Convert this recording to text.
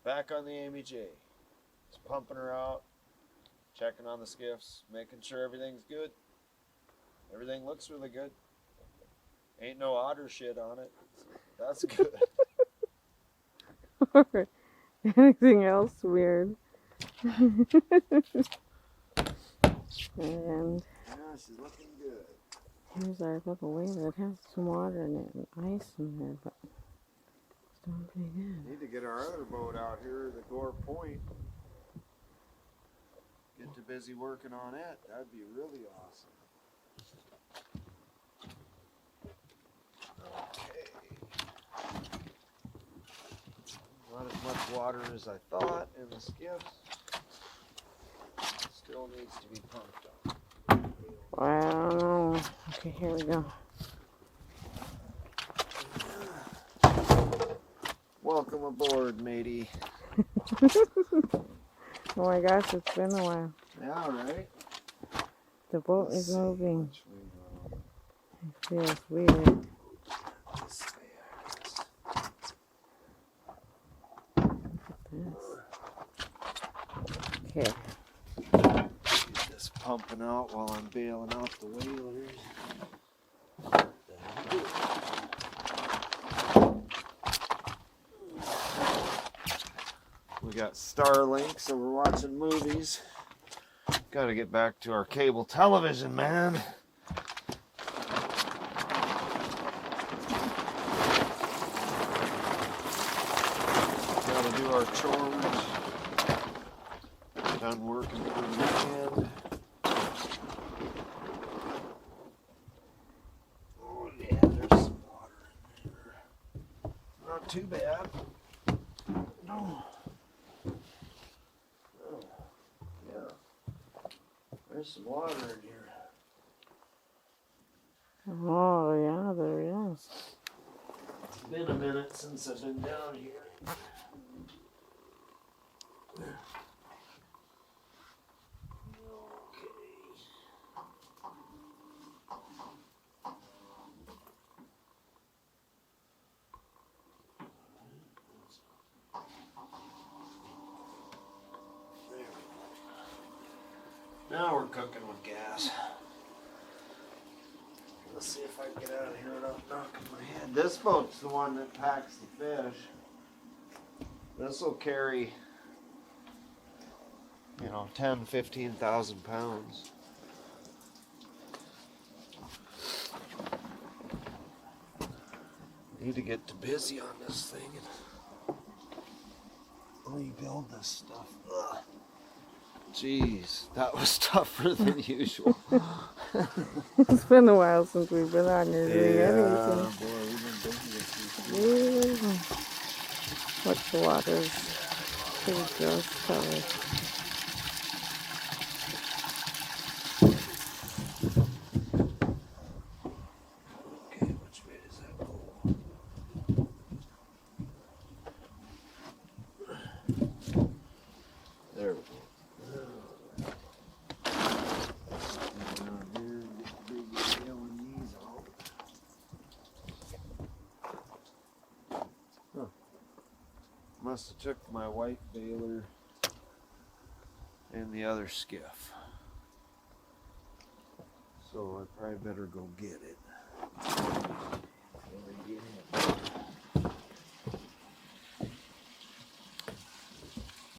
Back on the Amy J. Just pumping her out, checking on the skiffs, making sure everything's good. Everything looks really good. Ain't no otter shit on it. So that's good. Anything else weird? And yeah, she's looking good. here's our little whale. It has some water in it and ice in there, but it's doing pretty good. Need to get our other boat out here, the Gore Point. Get too busy working on it. That'd be really awesome. Okay. Not as much water as I thought in the skiffs. Still needs to be pumped up. Wow. Okay, here we go. Welcome aboard, matey. Oh my gosh, it's been a while. Yeah, right? The boat is moving. Which way go? It feels weird. This way, I guess. Okay. Get this pumping out while I'm bailing out the whalers. We got Starlink, so we're watching movies. Got to get back to our cable television, man. Got to do our chores. Done working for the weekend. Oh yeah, there's some water in there. Not too bad. No. Oh, yeah. There's some water in here. Oh, yeah, there is. It's been a minute since I've been down here. Now we're cooking with gas. Let's see if I can get out of here without knocking my head. This boat's the one that packs the fish. This will carry, 10, 15,000 pounds. Need to get too busy on this thing and rebuild this stuff. Ugh. Jeez, that was tougher than usual. It's been a while since we've been on here doing anything. Boy, we've been busy this week. Watch the waters. Pretty gross color. Okay, which way does that go? There we go. Must have took my white baler and the other skiff. So I probably better go get it.